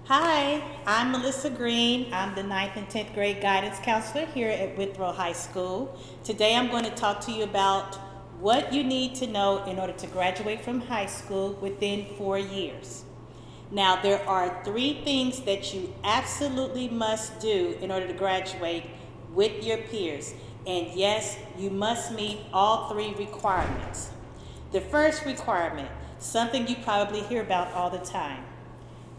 Hi, I'm Melissa Green. I'm the 9th and 10th grade guidance counselor here at Withrow High School. Today I'm going to talk to you about what you need to know in order to graduate from high school within 4 years. Now, there are 3 things that you absolutely must do in order to graduate with your peers. And yes, you must meet all 3 requirements. The first requirement, something you probably hear about all the time.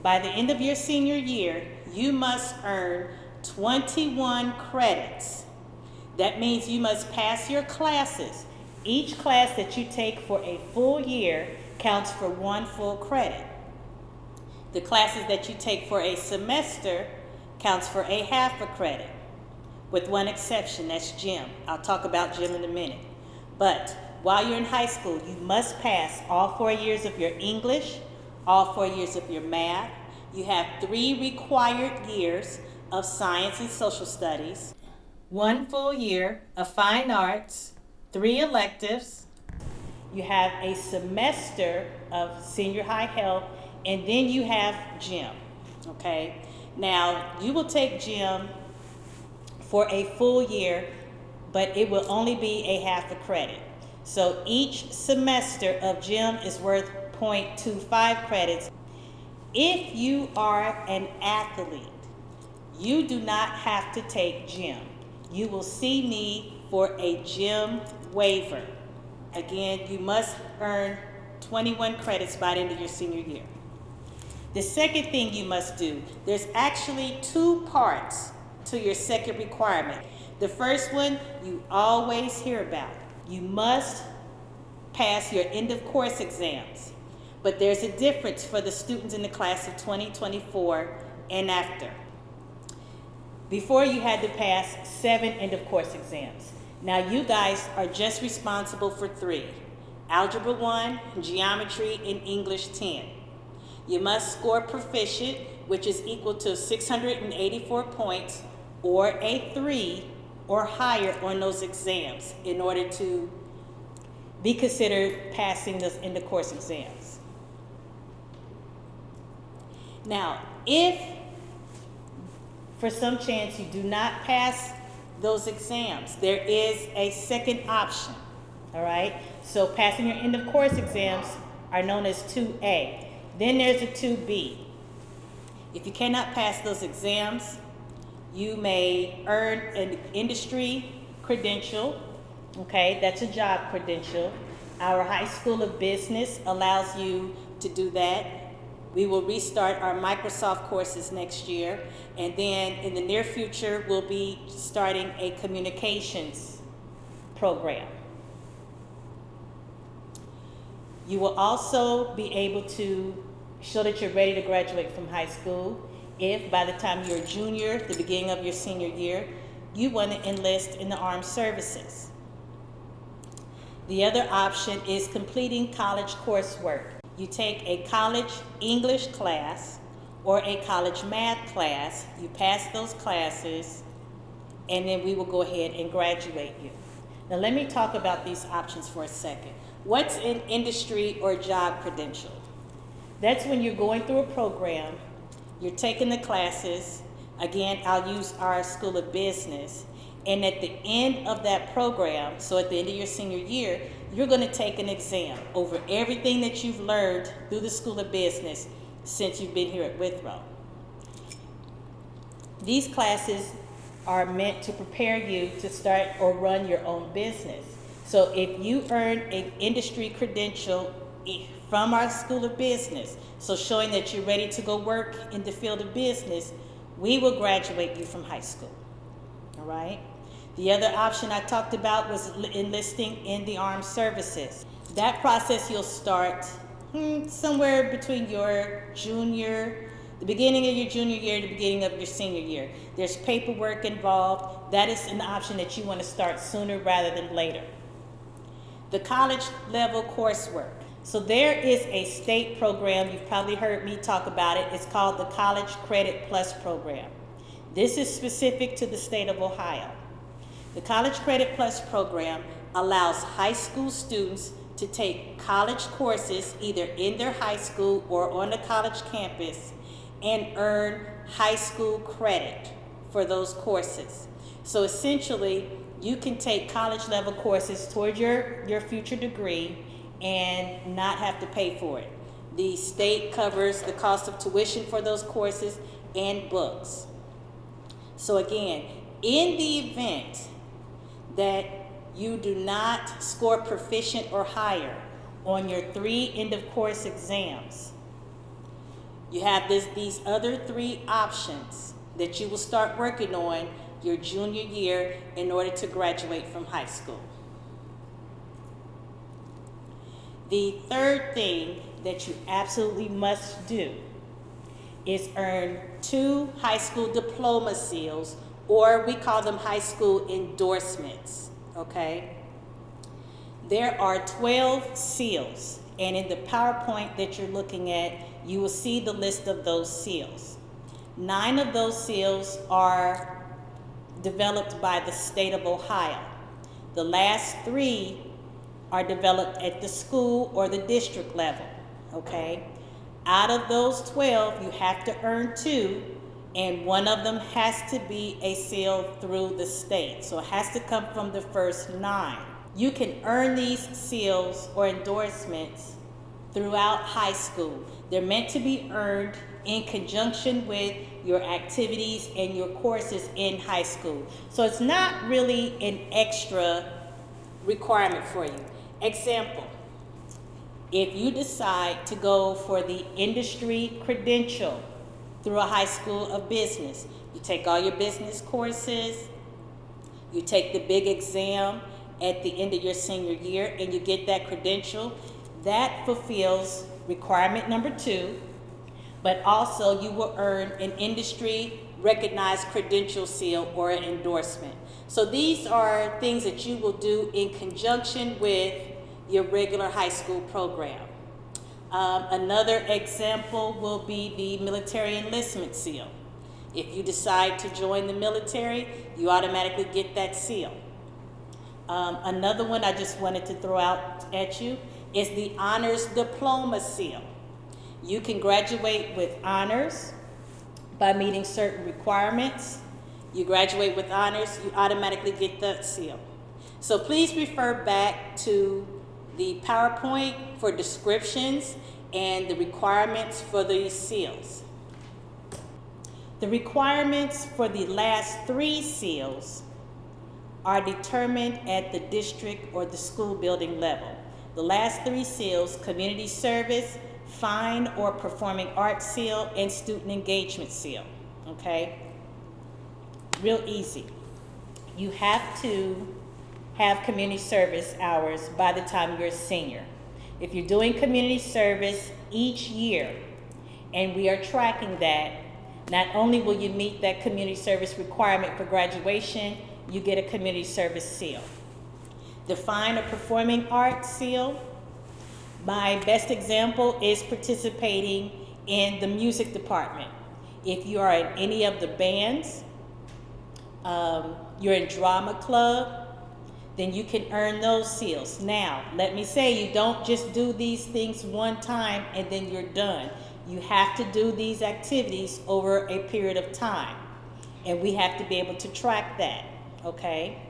By the end of your senior year, you must earn 21 credits. That means you must pass your classes. Each class that you take for a full year counts for 1 full credit. The classes that you take for a semester counts for a half a credit, with one exception, that's gym. I'll talk about gym in a minute. But while you're in high school, you must pass all 4 years of your English, all 4 years of your math. You have 3 required years of science and social studies, 1 full year of fine arts, 3 electives. You have a semester of senior high health, and then you have gym, okay? Now, you will take gym for a full year, but it will only be a half a credit. So each semester of gym is worth 0.25 credits. If you are an athlete, you do not have to take gym. You will see me for a gym waiver. Again, you must earn 21 credits by the end of your senior year. The second thing you must do, there's actually 2 parts to your second requirement. The first one you always hear about. You must pass your end of course exams. But there's a difference for the students in the class of 2024 and after. Before, you had to pass 7 end of course exams. Now you guys are just responsible for 3. Algebra 1, Geometry, and English 10. You must score proficient, which is equal to 684 points, or a 3 or higher on those exams in order to be considered passing those end of course exams. Now, if for some chance you do not pass those exams, there is a second option, all right? So passing your end of course exams are known as 2A. Then there's a 2B. If you cannot pass those exams, you may earn an industry credential, okay? That's a job credential. Our High School of Business allows you to do that. We will restart our Microsoft courses next year, and then in the near future, we'll be starting a communications program. You will also be able to show that you're ready to graduate from high school if by the time you're a junior, the beginning of your senior year, you want to enlist in the armed services. The other option is completing college coursework. You take a college English class or a college math class, you pass those classes, and then we will go ahead and graduate you. Now let me talk about these options for a second. What's an industry or job credential? That's when you're going through a program, you're taking the classes, again, I'll use our School of Business, and at the end of that program, so at the end of your senior year, you're going to take an exam over everything that you've learned through the School of Business since you've been here at Withrow. These classes are meant to prepare you to start or run your own business. So if you earn an industry credential from our School of Business, so showing that you're ready to go work in the field of business, we will graduate you from high school, all right? The other option I talked about was enlisting in the armed services. That process you'll start somewhere between your the beginning of your junior year, the beginning of your senior year. There's paperwork involved. That is an option that you want to start sooner rather than later. The college level coursework. So there is a state program, you've probably heard me talk about it. It's called the College Credit Plus program. This is specific to the state of Ohio. The College Credit Plus program allows high school students to take college courses either in their high school or on the college campus and earn high school credit for those courses. So essentially, you can take college level courses towards your future degree and not have to pay for it. The state covers the cost of tuition for those courses and books. So again, in the event that you do not score proficient or higher on your 3 end of course exams, you have these other 3 options that you will start working on your junior year in order to graduate from high school. The third thing that you absolutely must do is earn 2 high school diploma seals, or we call them high school endorsements, okay? There are 12 seals, and in the PowerPoint that you're looking at, you will see the list of those seals. 9 of those seals are developed by the state of Ohio. The last 3 are developed at the school or the district level, okay? Out of those 12, you have to earn 2, and one of them has to be a seal through the state. So it has to come from the first 9. You can earn these seals or endorsements throughout high school. They're meant to be earned in conjunction with your activities and your courses in high school. So it's not really an extra requirement for you. Example, if you decide to go for the industry credential through a high school of business, you take all your business courses, you take the big exam at the end of your senior year, and you get that credential, that fulfills requirement number 2, but also you will earn an industry recognized credential seal or an endorsement. So these are things that you will do in conjunction with your regular high school program. Another example will be the military enlistment seal. If you decide to join the military, you automatically get that seal. Another one I just wanted to throw out at you is the honors diploma seal. You can graduate with honors by meeting certain requirements. You graduate with honors, you automatically get that seal. So please refer back to the PowerPoint for descriptions and the requirements for these seals. The requirements for the last 3 seals are determined at the district or the school building level. The last 3 seals, community service, fine or performing arts seal, and student engagement seal, okay? Real easy. You have to have community service hours by the time you're a senior. If you're doing community service each year, and we are tracking that, not only will you meet that community service requirement for graduation, you get a community service seal. The fine or performing arts seal, my best example is participating in the music department. If you are in any of the bands, you're in drama club, then you can earn those seals. Now, let me say, you don't just do these things one time and then you're done. You have to do these activities over a period of time, and we have to be able to track that, okay?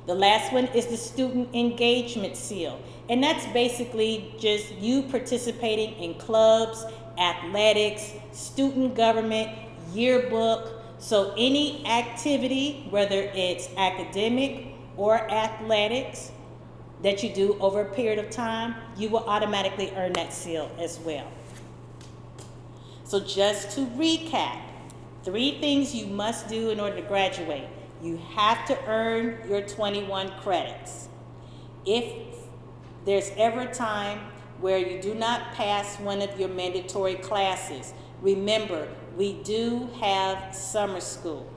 The last one is the student engagement seal, and that's basically just you participating in clubs, athletics, student government, yearbook. So any activity, whether it's academic or athletics, that you do over a period of time, you will automatically earn that seal as well. So just to recap, 3 things you must do in order to graduate. You have to earn your 21 credits. If there's ever a time where you do not pass one of your mandatory classes, remember, we do have summer school.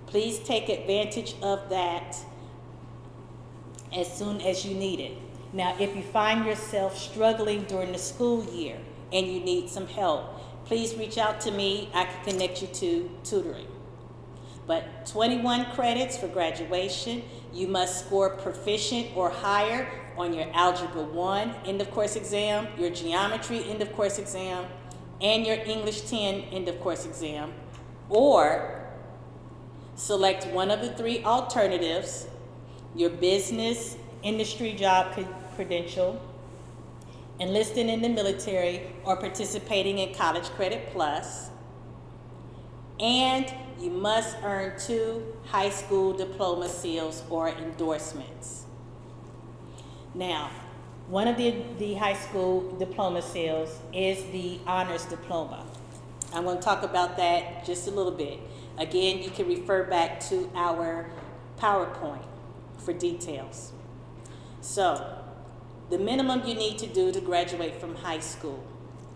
Please take advantage of that as soon as you need it. Now, if you find yourself struggling during the school year and you need some help, please reach out to me. I can connect you to tutoring. But 21 credits for graduation. You must score proficient or higher on your Algebra 1 end of course exam, your Geometry end of course exam, and your English 10 end of course exam, or select one of the three alternatives: your business industry job credential, enlisting in the military, or participating in College Credit Plus. And you must earn 2 high school diploma seals or endorsements. Now, one of the high school diploma seals is the honors diploma. I'm going to talk about that just a little bit. Again, you can refer back to our PowerPoint for details. So, the minimum you need to do to graduate from high school: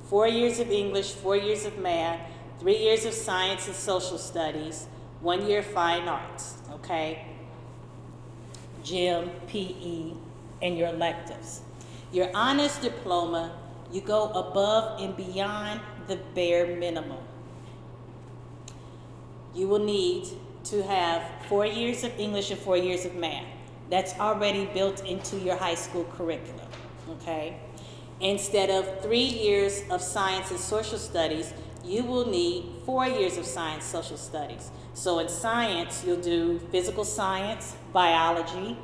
4 years of English, 4 years of math, 3 years of science and social studies, 1 year of fine arts, okay? Gym, PE, and your electives. Your honors diploma, you go above and beyond the bare minimum. You will need to have 4 years of English and 4 years of math. That's already built into your high school curriculum, okay? Instead of 3 years of science and social studies, you will need 4 years of science social studies. So in science, you'll do physical science, biology,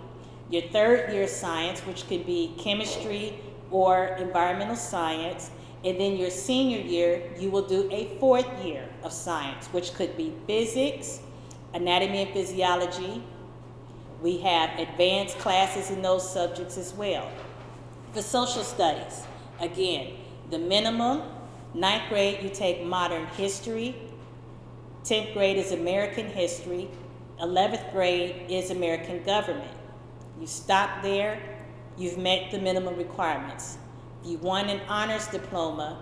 your 3rd year science, which could be chemistry or environmental science, and then your senior year, you will do a 4th year of science, which could be physics, anatomy and physiology. We have advanced classes in those subjects as well. For social studies, again, the minimum: 9th grade, you take modern history. 10th grade is American history. 11th grade is American government. You stop there, you've met the minimum requirements. If you want an honors diploma,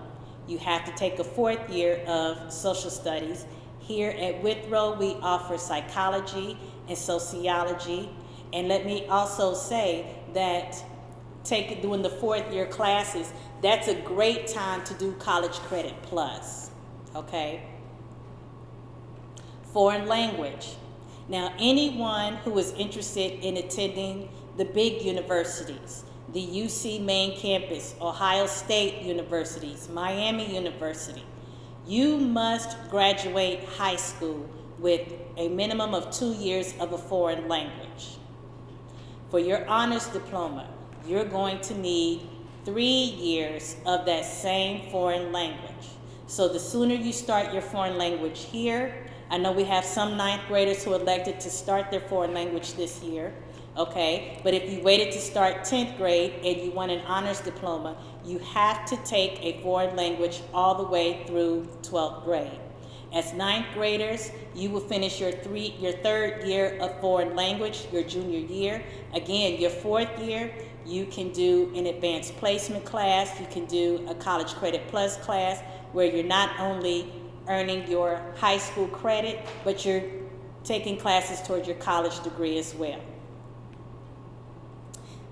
you have to take a 4th year of social studies. Here at Withrow, we offer psychology and sociology. And let me also say that doing the 4th year classes, that's a great time to do College Credit Plus, okay? Foreign language. Now, anyone who is interested in attending the big universities, the UC main campus, Ohio State universities, Miami University, you must graduate high school with a minimum of 2 years of a foreign language. For your honors diploma, you're going to need 3 years of that same foreign language. So the sooner you start your foreign language here, I know we have some 9th graders who elected to start their foreign language this year, okay? But if you waited to start 10th grade and you want an honors diploma, you have to take a foreign language all the way through 12th grade. As 9th graders, you will finish your 3rd year of foreign language, your junior year. Again, your 4th year, you can do an advanced placement class, you can do a College Credit Plus class, where you're not only earning your high school credit, but you're taking classes towards your college degree as well.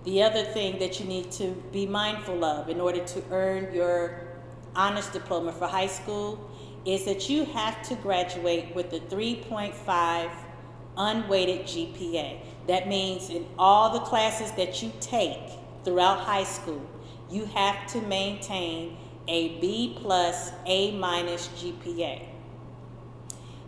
The other thing that you need to be mindful of in order to earn your honors diploma for high school is that you have to graduate with a 3.5 unweighted GPA. That means in all the classes that you take throughout high school, you have to maintain a B+, A- GPA.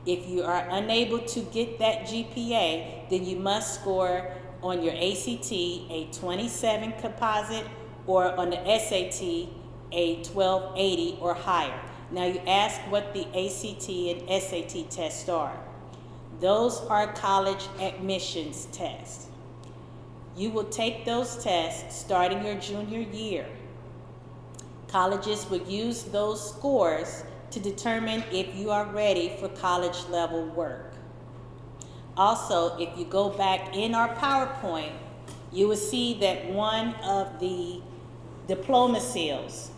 If you are unable to get that GPA, then you must score on your ACT a 27 composite or on the SAT a 1280 or higher. Now you ask what the ACT and SAT tests are. Those are college admissions tests. You will take those tests starting your junior year. Colleges will use those scores to determine if you are ready for college level work. Also, if you go back in our PowerPoint, you will see that one of the diploma seals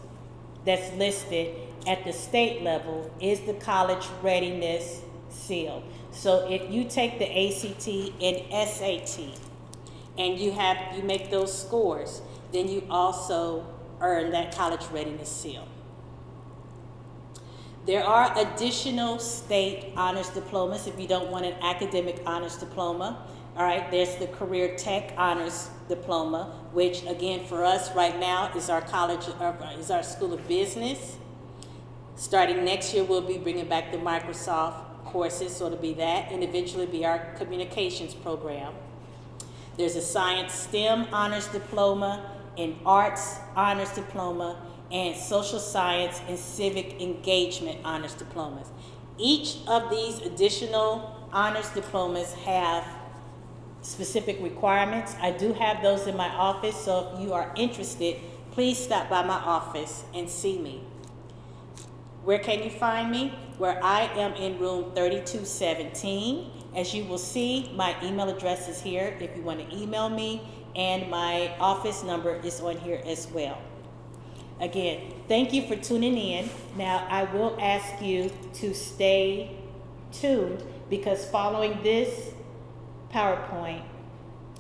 that's listed at the state level is the college readiness seal. So if you take the ACT and SAT and you make those scores, then you also earn that college readiness seal. There are additional state honors diplomas if you don't want an academic honors diploma. All right, there's the Career Tech Honors Diploma, which again for us right now is our School of Business. Starting next year, we'll be bringing back the Microsoft courses, so it'll be that, and eventually be our communications program. There's a Science STEM Honors Diploma, an Arts Honors Diploma, and Social Science and Civic Engagement Honors Diplomas. Each of these additional honors diplomas have specific requirements. I do have those in my office, so if you are interested, please stop by my office and see me. Where can you find me? Where I am in room 3217. As you will see, my email address is here if you want to email me, and my office number is on here as well. Again, thank you for tuning in. Now, I will ask you to stay tuned, because following this PowerPoint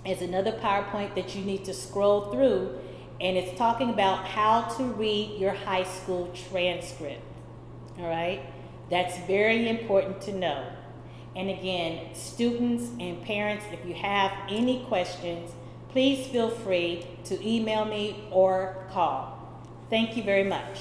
is another PowerPoint that you need to scroll through, and it's talking about how to read your high school transcript. All right? That's very important to know. And again, students and parents, if you have any questions, please feel free to email me or call. Thank you very much.